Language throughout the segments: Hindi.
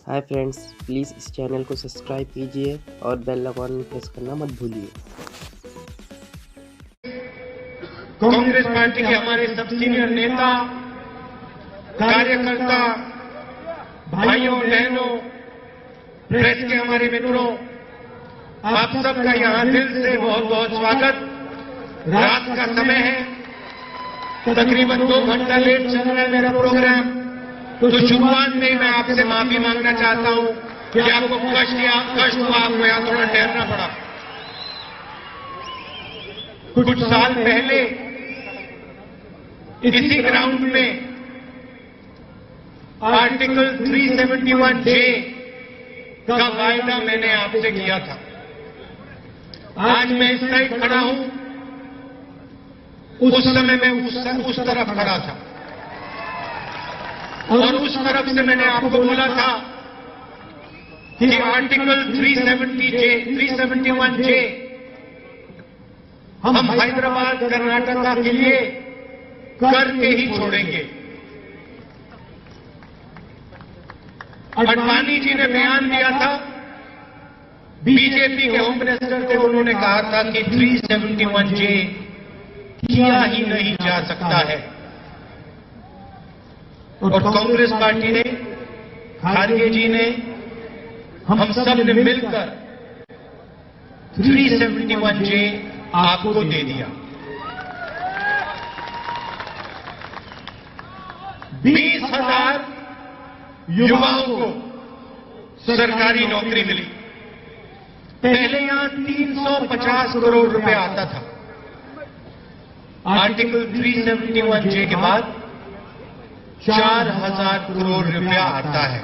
हाय फ्रेंड्स, प्लीज़ इस चैनल को सब्सक्राइब कीजिए और बेल आइकॉन प्रेस करना मत भूलिए। कांग्रेस पार्टी के हमारे सब सीनियर नेता, कार्यकर्ता, भाइयों बहनों, प्रेस के हमारे मित्रों, आप सबका यहां दिल से बहुत बहुत स्वागत। रात का समय है, तकरीबन 2 घंटा लेट चल रहा है मेरा प्रोग्राम। तो शुरुआत में ही मैं आपसे माफी मांगना चाहता हूं कि आपको कष्ट हुआ, आपको यहां थोड़ा ठहरना पड़ा। कुछ साल पहले इसी ग्राउंड में आर्टिकल 371 जे का वायदा मैंने आपसे किया था। आज मैं इस साइड खड़ा हूं, उस समय मैं उस तरफ खड़ा था और उस तरफ से मैंने आपको बोला था कि आर्टिकल 371 जे हम हैदराबाद कर्नाटका के लिए करके ही छोड़ेंगे। अडवाणी जी ने बयान दिया था, बीजेपी के होम मिनिस्टर थे, उन्होंने कहा था कि 371 जे किया ही नहीं जा सकता है। और कांग्रेस पार्टी ने, खारगे जी ने, हम सब ने मिलकर 371 जे आपको दे दिया। 20,000 युवाओं को सरकारी नौकरी मिली। पहले यहां 350 करोड़ रुपए आता था। आर्टिकल 371 जे के बाद 4,000 करोड़ रुपया आता है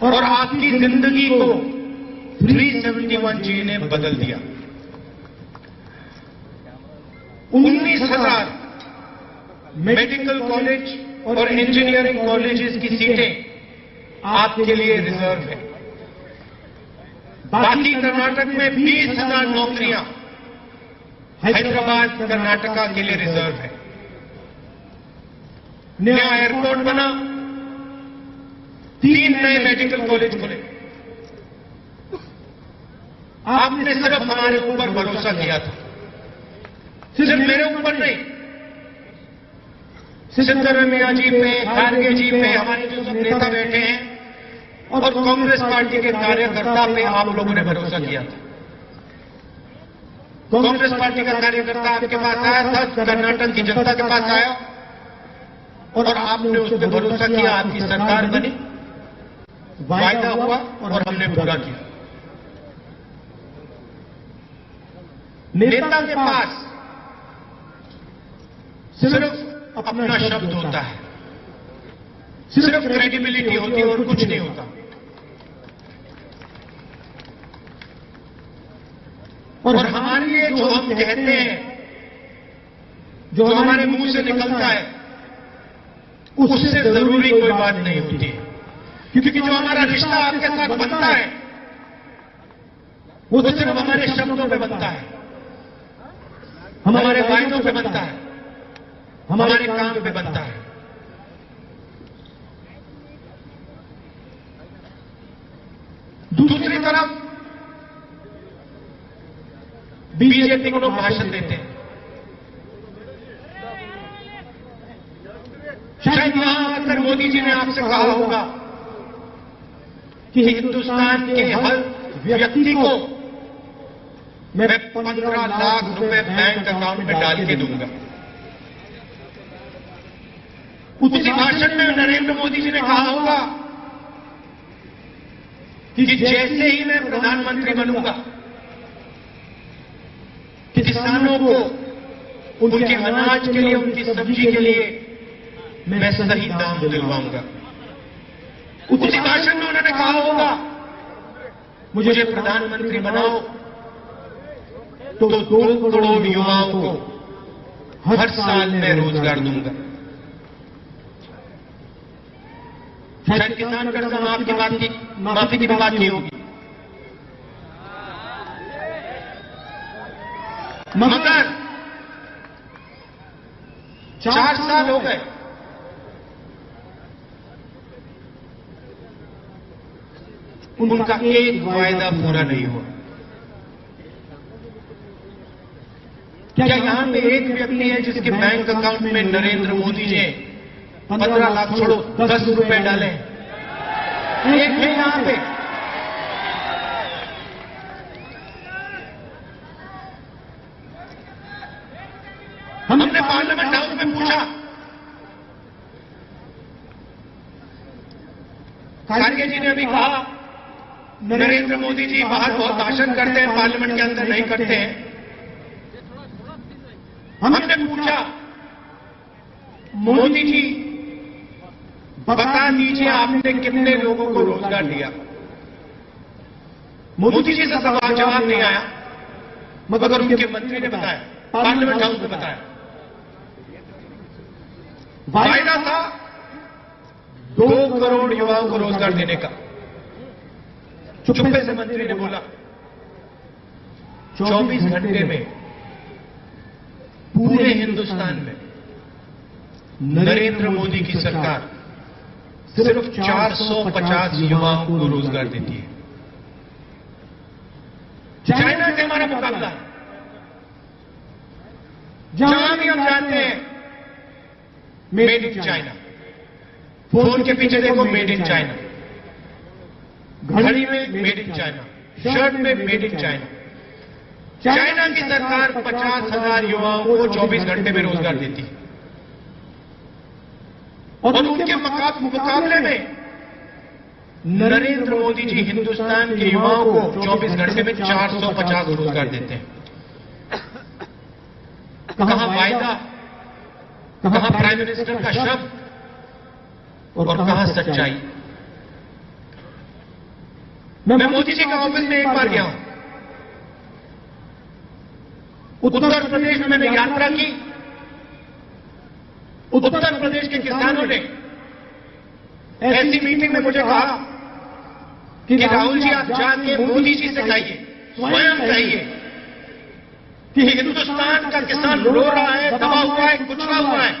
और आपकी जिंदगी को 371 जे ने बदल दिया। 19,000 मेडिकल कॉलेज और इंजीनियरिंग कॉलेजेस की सीटें आपके लिए रिजर्व है। बाकी कर्नाटक में 20,000 नौकरियां हैदराबाद कर्नाटका के लिए रिजर्व है। नया एयरपोर्ट बना, 3 नए मेडिकल कॉलेज खुले। आपने सिर्फ हमारे ऊपर भरोसा किया था, सिर्फ मेरे ऊपर नहीं, सिद्धरामैया जी पे, खारगे जी पे, हमारे जो सब नेता बैठे हैं और कांग्रेस पार्टी के कार्यकर्ता पे आप लोगों ने भरोसा किया था। कांग्रेस पार्टी का कार्यकर्ता आपके पास आया था, कर्नाटक की जनता के पास आया और आपने उस पर भरोसा किया। आपकी सरकार बनी, वायदा हुआ और हमने पूरा किया। नेता के पास सिर्फ अपना शब्द होता है, सिर्फ क्रेडिबिलिटी होती है और कुछ नहीं होता। और हमारे लिए जो हम कहते हैं, जो हमारे मुंह से निकलता है, उससे जरूरी कोई बात नहीं होती है। क्योंकि जो हमारा रिश्ता आपके साथ बनता है वो सिर्फ हमारे शब्दों पे बनता है, हमारे वायदों पे बनता है, हमारे काम पे बनता है। दूसरी तरफ बीजेपी को लोग भाषण देते हैं। शायद वहां आकर मोदी जी ने आपसे कहा होगा कि हिंदुस्तान के हर व्यक्ति को मैं 15 लाख रुपए बैंक अकाउंट में डाल के दूंगा। उसी भाषण में नरेंद्र मोदी जी ने कहा होगा कि जैसे ही मैं प्रधानमंत्री बनूंगा, किसानों को उनके अनाज के लिए, उनकी सब्जी के लिए मैं सही दाम दिलवाऊंगा। उसी भाषण में उन्होंने कहा होगा, मुझे प्रधानमंत्री बनाओ तो 2 करोड़ युवाओं को हर साल मैं रोजगार दूंगा। शायद किसान कर्ज माफी की बात नहीं होगी, मगर 4 साल हो गए उनका एक वायदा पूरा नहीं हुआ। क्या यहां पे एक व्यक्ति है जिसके बैंक अकाउंट में नरेंद्र मोदी जी 15 लाख छोड़ो 10 रुपए डाले? एक है यहां पे? हमने पार्लियामेंट हाउस में पूछा, खड़गे जी ने अभी कहा नरेंद्र मोदी जी बाहर बहुत भाषण करते हैं, पार्लियामेंट के अंदर नहीं करते हैं। हमने पूछा मोदी जी बता दीजिए आपने कितने लोगों को रोजगार दिया? मोदी जी से सवाल जवाब नहीं आया, मगर उनके मंत्री ने बताया, पार्लियामेंट हाउस में बताया। वायदा था 2 करोड़ युवाओं को रोजगार देने का। चुप्पे से मंत्री ने बोला 24 घंटे में पूरे हिंदुस्तान में नरेंद्र मोदी की सरकार सिर्फ 450 युवाओं को रोजगार देती है। चाइना से हमारा मुकाबला है। जहां भी हम जाते हैं मेड इन चाइना, फोन के पीछे देखो मेड इन चाइना, घड़ी में मेड इन चाइना, शर्ट में मेड इन चाइना। चाइना की सरकार 50,000 युवाओं को 24 घंटे में रोजगार देती है और उनके मुकाबले में नरेंद्र मोदी जी हिंदुस्तान के युवाओं को 24 घंटे में 450 रोजगार देते हैं। कहां वायदा, कहां प्राइम मिनिस्टर का शब्द और कहां सच्चाई? मैं मोदी जी के ऑफिस में एक बार गया हूं। उत्तर प्रदेश में मैंने यात्रा की। उत्तर प्रदेश के किसानों ने ऐसी मीटिंग में मुझे कहा कि राहुल जी आप जाके मोदी जी से कहिए, स्वयं कहिए कि हिंदुस्तान का किसान रो रहा है, दबा हुआ है, कुचला हुआ है।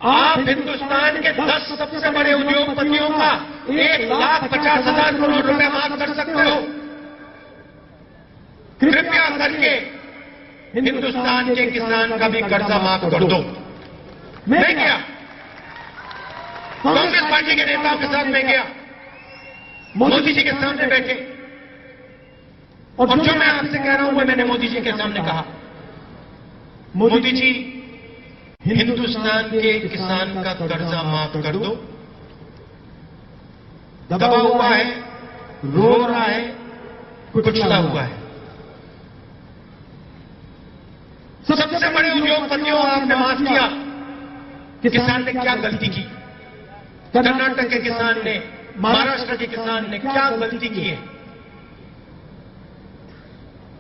आप हिंदुस्तान के 10 सबसे बड़े उद्योगपतियों का 1,50,000 करोड़ रुपए माफ कर सकते हो। कृपया करके हिंदुस्तान के किसान का भी कर्जा माफ कर दो। मैं गया, कांग्रेस पार्टी के नेताओं के साथ मैं गया, मोदी जी के सामने बैठे और जो मैं आपसे कह रहा हूं वो मैंने मोदी जी के सामने कहा। मोदी जी हिंदुस्तान के किसान का कर्जा माफ कर दो, दबा हुआ है, रो रहा है, कुचला हुआ है। सबसे बड़े उद्योगपतियों आपने माफ किया। किसान ने क्या गलती की? कर्नाटक के किसान ने, महाराष्ट्र के किसान ने क्या गलती की है?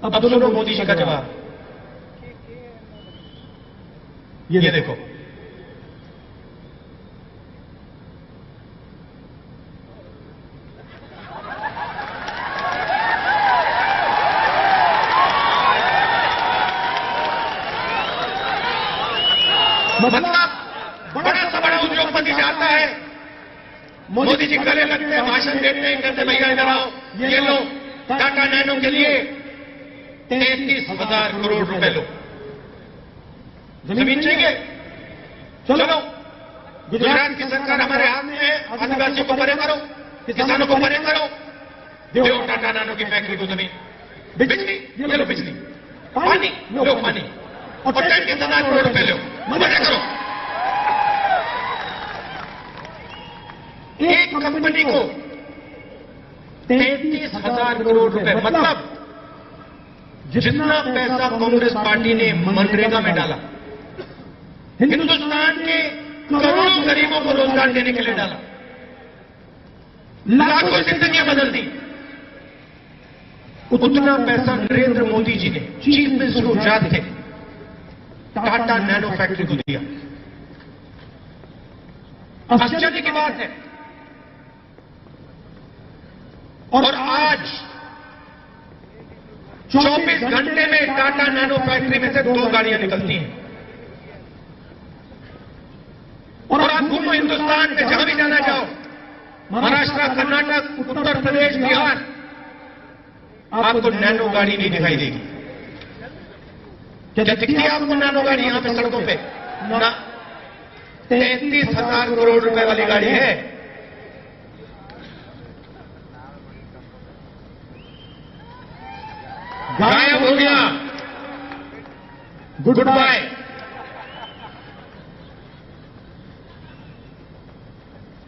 अब सुनो मोदी जी का जवाब। ये देखो, मतलब बड़ा सा बड़ा उद्योगपति जाता है, मोदी जी गले लगते हैं, भाषण देते हैं, कहते भैया इधर आओ, ये लो टाटा नैनो के लिए 33,000 करोड़ रुपए लो। जमीन चाहिए? चलो गुजरात की सरकार हमारे हाथ में है, आदिवासियों को परे करो, किसानों को परे करो, दो टाटा नैनो की फैक्ट्री को जमीन, बिजली ये लो, बिजली, पानी लो, पानी और 33,000 करोड़ रुपए लो, मजे करो। एक कंपनी को 33,000 करोड़ रुपए, मतलब जितना पैसा कांग्रेस पार्टी ने मनरेगा में डाला, हिंदुस्तान के करोड़ों गरीबों को रोजगार देने के लिए डाला, लाखों जिंदगियां बदल दी। उतना पैसा नरेंद्र मोदी जी ने चीफ मिनिस्टर गुजरात थे, टाटा नैनो फैक्ट्री को दिया। आश्चर्य की बात है। और आज 24 घंटे में टाटा नैनो फैक्ट्री में से 2 गाड़ियां निकलती हैं। और आप घूमो हिंदुस्तान में, जहां भी जाना चाहो, महाराष्ट्र, कर्नाटक, उत्तर प्रदेश, बिहार, आपको नैनो गाड़ी नहीं दिखाई देगी। क्या दिखती है आपको नैनो गाड़ी यहां पे सड़कों पे? ना। 33,000 करोड़ रुपए वाली गाड़ी है। गायब हो गया, गुड बाय।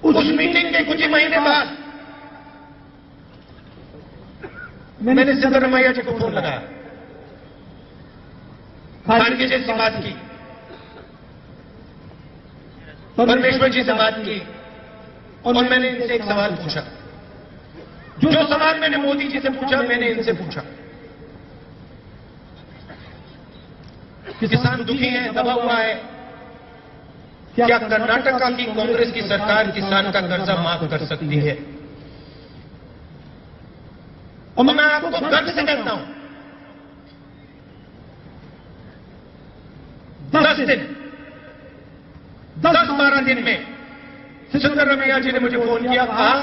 उस मीटिंग के कुछ ही महीने बाद मैंने सिद्धरामैया जी को फोन लगाया, खाड़गे जी से बात की, परमेश्वर जी से बात की, और मैंने इनसे एक सवाल पूछा। जो सवाल मैंने मोदी जी से पूछा, मैंने इनसे पूछा। किसान दुखी है, दबा हुआ है, क्या कर्नाटक की कांग्रेस की सरकार किसान का कर्जा माफ कर सकती है? और मैं आपको गर्व से कहता हूं, 10-12 दिन में सिद्धरामैया जी ने मुझे फोन किया, कहा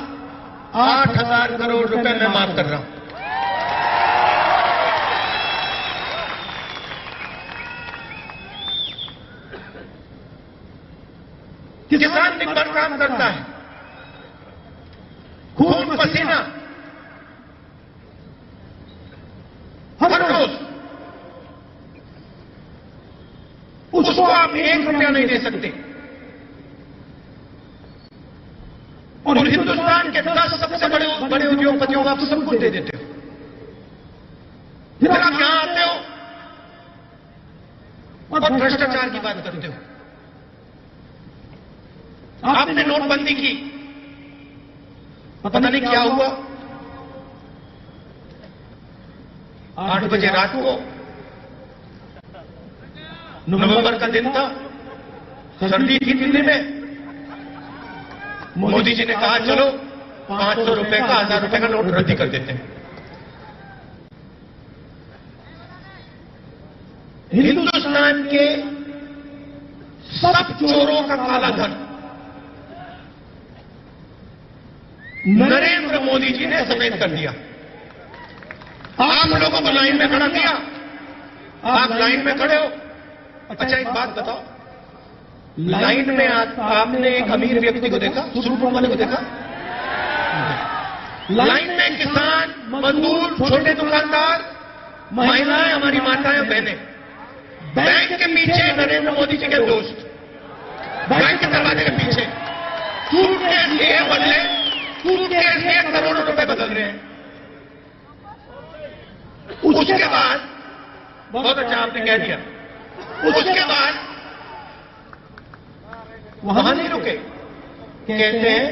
8,000 करोड़ रुपए मैं माफ कर रहा हूं। किसान दिन भर काम करता है, खून पसीना, हर रोज। उसको आप 1 रुपया नहीं दे सकते, और हिंदुस्तान के 10 सबसे बड़े उद्योगपतियों को आप सब कुछ दे देते हो। फिर आप यहां आते हो और भ्रष्टाचार की बात करते हो। आपने नोटबंदी की, पता नहीं क्या हुआ। 8 बजे रात को, नवंबर का दिन था, सर्दी थी दिल्ली में, मोदी जी ने कहा चलो 500 रुपए का, 1000 रुपए का नोट रद्दी कर देते हैं। हिंदुस्तान के सब चोरों का काला धन नरेंद्र मोदी जी ने सफेद कर दिया। आप लोगों को लाइन में खड़ा किया, आप लाइन में खड़े हो। अच्छा एक बात बताओ, लाइन में आपने एक अमीर व्यक्ति को देखा, सूट वाले को देखा? लाइन में किसान, मजदूर, छोटे दुकानदार, महिलाएं, हमारी माताएं, बहनें, बैंक के पीछे नरेंद्र मोदी जी के दोस्त, बैंक के दरवाजे के पीछे सूटकेस लिए बदले, सूटकेस लिए करोड़ों रुपए बदल रहे हैं। उसके बाद, बहुत अच्छा आपने कह दिया, उसके बाद वहां नहीं रुके, कहते हैं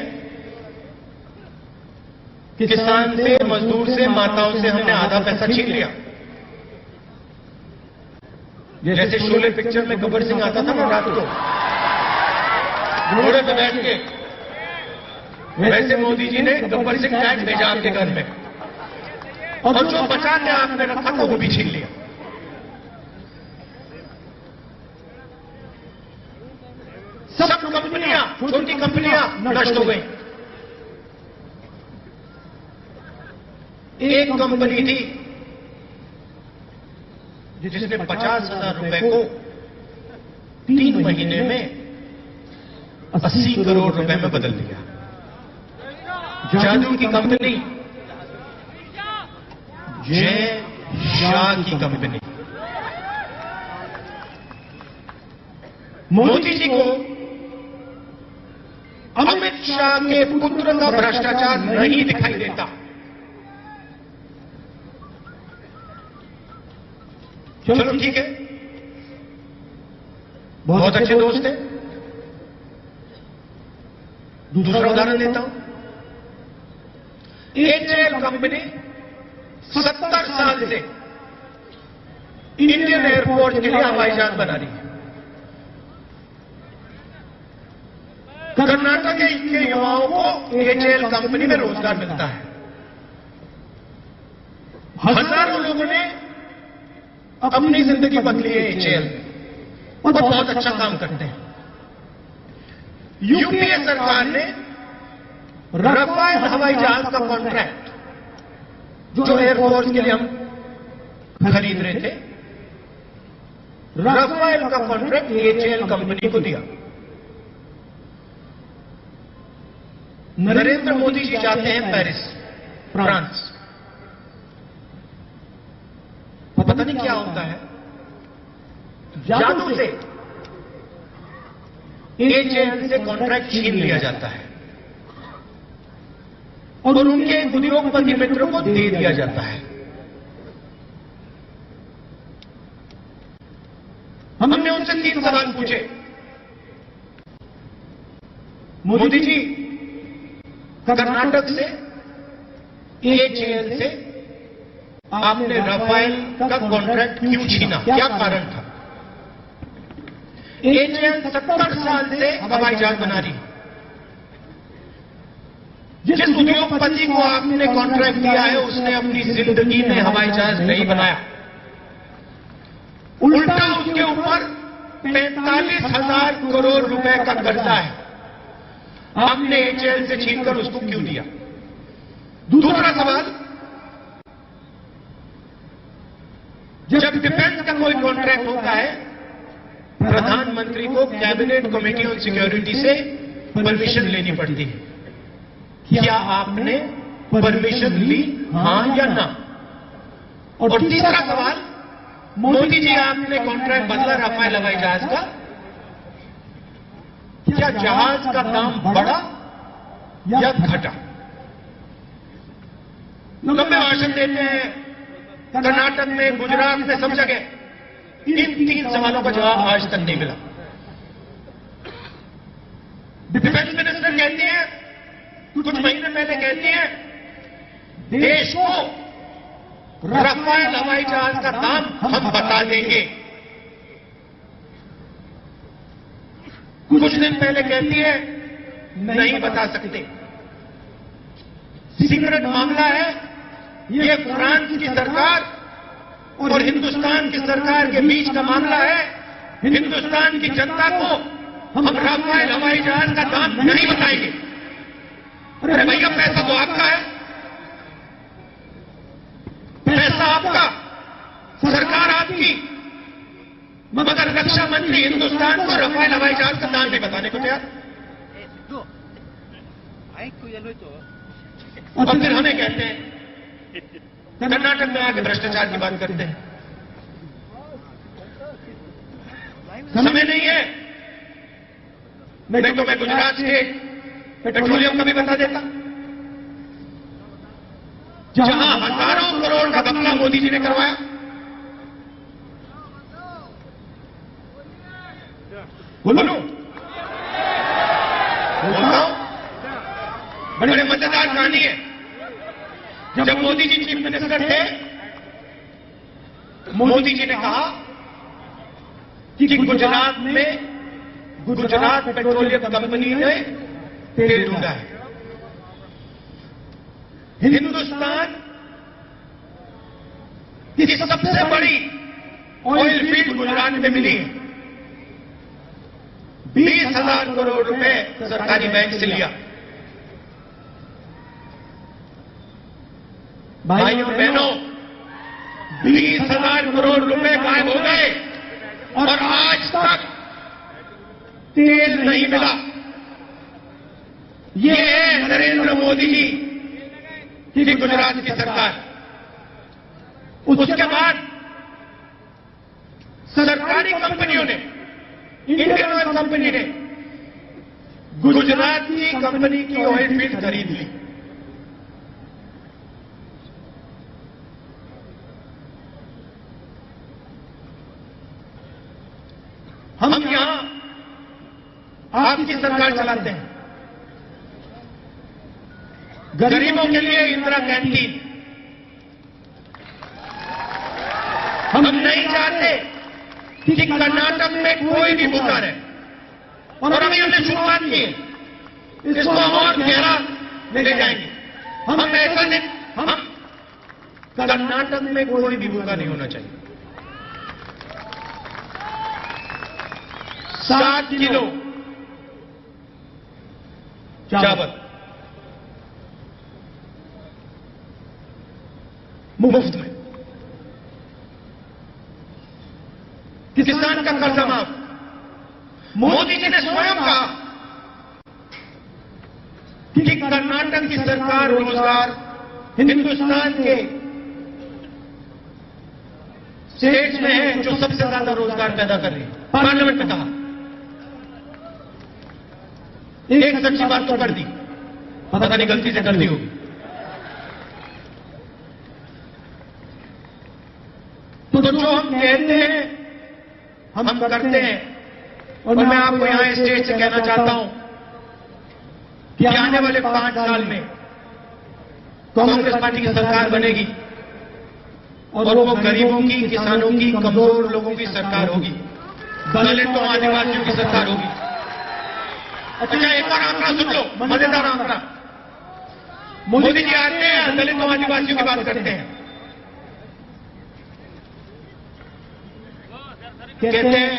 किसान से, मजदूर से, माताओं से हमने आधा पैसा छीन लिया। जैसे शोले पिक्चर में गब्बर सिंह आता था ना रात को घोड़े पे बैठ के, वैसे मोदी जी ने गब्बर सिंह टैक्स भेजा आपके घर में, और जो बचा के आपने रखा था वो भी छीन लिया। सब कंपनियां, छोटी कंपनियां नष्ट हो गई। एक कंपनी थी जिसने 50,000 रुपए को 3 महीने में 80 करोड़ रुपए में बदल दिया। जादू की कंपनी, जय शाह की कंपनी। मोदी जी को अमित शाह के पुत्र का भ्रष्टाचार नहीं दिखाई देता। चलो ठीक है, बहुत अच्छे दोस्त हैं। दूसरा उदाहरण लेता हूं, एचएएल कंपनी 70 साल से इंडियन एयरफोर्स के लिए हवाई जहाज बना रही है। कर्नाटक के युवाओं को एचएएल कंपनी में रोजगार मिलता है। हजारों लोगों ने अपनी जिंदगी बदली है एचएएल में, और बहुत अच्छा काम करते हैं। यूपीए सरकार ने राफेल हवाई जहाज का कॉन्ट्रैक्ट जो एयरफोर्स के लिए हम खरीद रहे थे, राफेल का कॉन्ट्रैक्ट एचएएल कंपनी को दिया। नरेंद्र मोदी जी जाते हैं पेरिस, फ्रांस। पता नहीं क्या होता है, जादू से एचएएल से कॉन्ट्रैक्ट छीन लिया जाता है और उनके उद्योगपति मित्रों को दे दिया जाता है। हमने उनसे 3 सवाल पूछे। मोदी जी, कर्नाटक से एचएएल से आपने राफेल का कॉन्ट्रैक्ट क्यों छीना, क्या कारण था? एचएएल 70 साल से हवाई जहाज बना रही। जिस उद्योगपति को आपने कॉन्ट्रैक्ट दिया है उसने अपनी जिंदगी में हवाई जहाज नहीं बनाया, उल्टा उसके ऊपर 45,000 करोड़ रुपए का कर्जा है। आपने एचएएल से छीनकर उसको क्यों दिया? दूसरा सवाल, जब डिफेंस का कोई कॉन्ट्रैक्ट होता है, प्रधानमंत्री को कैबिनेट कमेटी ऑन सिक्योरिटी से परमिशन लेनी पड़ती है। क्या आपने परमिशन ली, हां या ना? और तीसरा सवाल, मोदी जी आपने कॉन्ट्रैक्ट बदला राफेल हवाई जहाज का, क्या जहाज का दाम बढ़ा या घटा? लंबे भाषण देते हैं कर्नाटक में, गुजरात में, सब जगह। इन 3 सवालों का जवाब आज तक नहीं मिला। डिफेंस मिनिस्टर कहते हैं, कुछ महीने पहले कहते हैं, देश को राफेल हवाई जहाज का दाम हम बता देंगे। कुछ दिन पहले कहती है, नहीं बता सकते, सीक्रेट मामला है, ये फ्रांस की सरकार और हिंदुस्तान की सरकार के बीच का मामला है। हिंदुस्तान की जनता को हम राफेल हवाई जहाज का दाम नहीं बताएंगे। अरे भैया, पैसा तो आपका है, पैसा आपका, सरकार आपकी, मगर रक्षा मंत्री हिंदुस्तान को राफेल हवाई जहाज का दाम नहीं बताने को तैयार। और फिर हमें कहते हैं, कर्नाटक में आके भ्रष्टाचार की बात करते हैं। समय नहीं है, नहीं तो मैं गुजरात स्टेट पेट्रोलियम का भी बता देता, जहां हजारों करोड़ का घपला मोदी जी ने करवाया। बोलो, बोलता हूं, बड़े मजेदार कहानी है। जब मोदी जी चीफ मिनिस्टर थे, मोदी जी ने कहा कि गुजरात में गुजरात पेट्रोलियम कंपनी ने तेल ढूंढा है। हिंदुस्तान की सबसे बड़ी ऑयल फील्ड गुजरात में मिली है। 20,000 करोड़ रुपए सरकारी बैंक से लिया। भाइयों बहनों, 20,000 करोड़ रुपए गायब हो गए और आज तक तेल नहीं मिला। ये है नरेंद्र मोदी जी की गुजरात की सरकार। उसके बाद सरकारी कंपनियों ने, इंडियन ऑयल कंपनी ने गुजरात की कंपनी की ऑयल फील्ड खरीद ली। हम यहां आपकी सरकार चलाते हैं, गरीबों के लिए इंदिरा कैंटीन। हम नहीं चाहते कि कर्नाटक में कोई भी भूखा रहे, और अभी हमने शुरुआत की है, इसको हम और गहरा ले जाएंगे। हम ऐसा नहीं, हम कर्नाटक में कोई भी भूखा नहीं होना चाहिए। 7 किलो चावल मुफ्त में। किसान का कर्जा माफ। मोदी जी ने स्वयं कहा कि कर्नाटक की सरकार रोजगार हिंदुस्तान के स्टेट में है जो सबसे ज्यादा रोजगार पैदा कर रही है। पार्लियामेंट में कहा, एक सच्ची बात तो कर दी, पता नहीं गलती से कर दी होगी। तो जो हम कहते हैं हम करते हैं। और मैं आपको यहां स्टेज से कहना चाहता हूं कि आने वाले 5 साल में कांग्रेस पार्टी की सरकार बनेगी और वो गरीबों की, किसानों की, कमजोर लोगों की सरकार होगी, दलितों आदिवासियों की सरकार होगी। अच्छा, एक और आंकड़ा सुन लो, मजेदार आंकड़ा। मोदी जी आते हैं, दलितों आदिवासियों की बात करते हैं, कहते हैं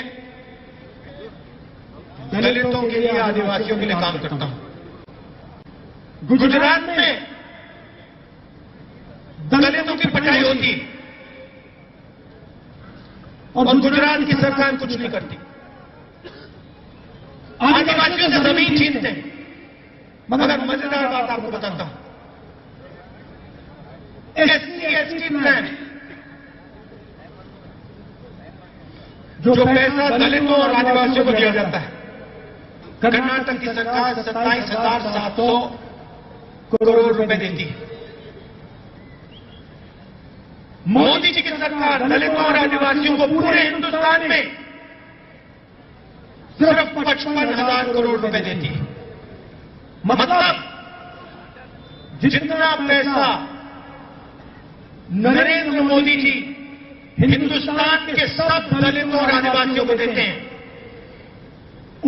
दलितों के लिए, आदिवासियों के लिए काम करता हूं। गुजरात में दलितों की पिटाई होती और गुजरात की सरकार कुछ नहीं करती। आदिवासियों से जमीन छीनते हैं। मगर मजेदार बात आपको बताता हूं, एससी एसटी प्लान, जो पैसा दलितों और आदिवासियों को दिया जाता है, कर्नाटक की सरकार 27,700 करोड़ रुपए देती है। मोदी जी की सरकार दलितों और आदिवासियों को पूरे हिंदुस्तान में सिर्फ 55,000 करोड़ रुपए देती है। मतलब जितना पैसा नरेंद्र मोदी जी हिंदुस्तान के सब दलितों और आदिवासियों को देते हैं,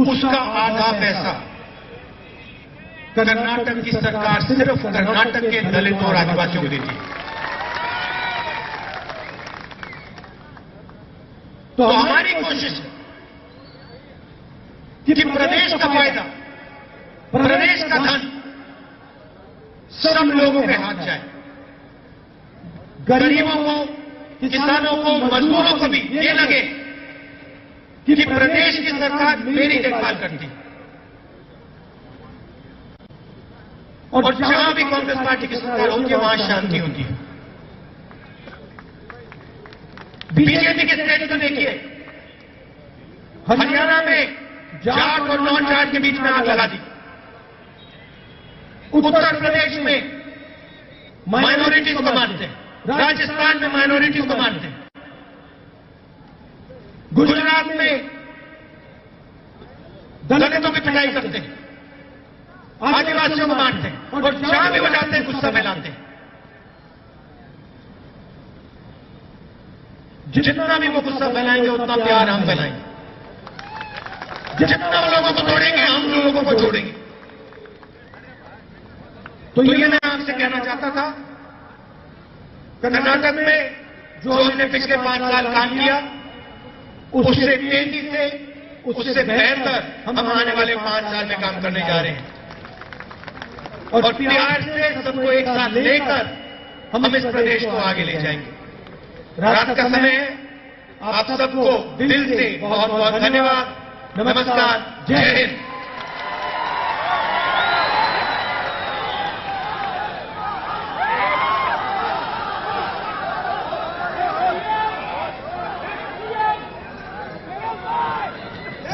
उसका आधा पैसा कर्नाटक की सरकार सिर्फ कर्नाटक के दलितों और आदिवासियों को देती है। तो हमारी कोशिश है कि प्रदेश का फायदा, प्रदेश का धन सब लोगों के हाथ जाए, गरीबों को, किसानों को, मजदूरों को भी ये लगे कि प्रदेश की सरकार मेरी देखभाल करती है। और जहां भी कांग्रेस पार्टी की सरकार होती है वहां शांति होती है। बीजेपी के स्टेट को देखिए, हरियाणा में जाट और नॉन जाट के बीच में आग लगा दी। उत्तर प्रदेश में माइनॉरिटीज को मारते हैं, राजस्थान में माइनॉरिटीज को मारते हैं, गुजरात में दलितों की पिटाई करते हैं, आदिवासियों को मारते हैं और जहां भी बजाते हैं गुस्सा फैलाते हैं। जितना भी वो गुस्सा फैलाएंगे उतना प्यार हम फैलाएंगे। जितना लोगों को तोड़ेंगे हम लोगों को जोड़ेंगे। तो ये मैं आपसे कहना चाहता था, कर्नाटक में जो हमने पिछले 5 साल काम किया उससे तेजी से, उससे बेहतर हम आने वाले 5 साल में काम करने जा रहे हैं। और प्यार से सबको एक साथ लेकर हम इस प्रदेश को आगे ले जाएंगे। रात का समय है, आप सबको दिल से बहुत बहुत धन्यवाद। नमस्कार, जय हिंद।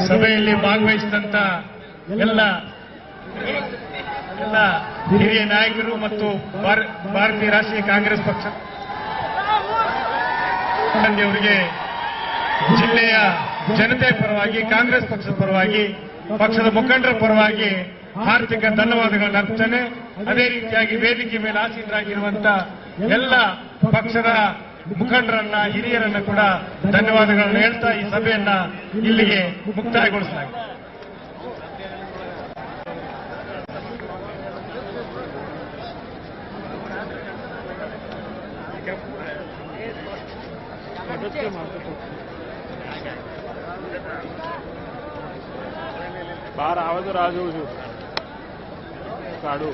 ಸಭೆಯಲ್ಲಿ ಭಾಗವಹಿಸಿದಂತ ಎಲ್ಲ ಹಿರಿಯ ನಾಯಕರು ಮತ್ತು ಭಾರತೀಯ ರಾಷ್ಟ್ರೀಯ ಕಾಂಗ್ರೆಸ್ ಪಕ್ಷ ಅವರಿಗೆ ಜಿಲ್ಲೆಯ ಜನತೆ ಪರವಾಗಿ, ಕಾಂಗ್ರೆಸ್ ಪಕ್ಷದ ಪರವಾಗಿ, ಪಕ್ಷದ ಮುಖಂಡರ ಪರವಾಗಿ ಹಾರ್ದಿಕ ಧನ್ಯವಾದಗಳನ್ನು ಅರ್ಪಿಸ್ತೇನೆ. ಅದೇ ರೀತಿಯಾಗಿ ವೇದಿಕೆ ಮೇಲೆ ಆಸೀನರಾಗಿರುವಂತಹ ಎಲ್ಲ ಪಕ್ಷದ ಮುಖಂಡರನ್ನ, ಹಿರಿಯರನ್ನ ಕೂಡ ಧನ್ಯವಾದಗಳನ್ನು ಹೇಳ್ತಾ ಈ ಸಭೆಯನ್ನ ಇಲ್ಲಿಗೆ ಮುಕ್ತಾಯಗೊಳಿಸಲಾಗಿದೆ. બહાર આવે તો રાહ જોઉં છું કાઢું.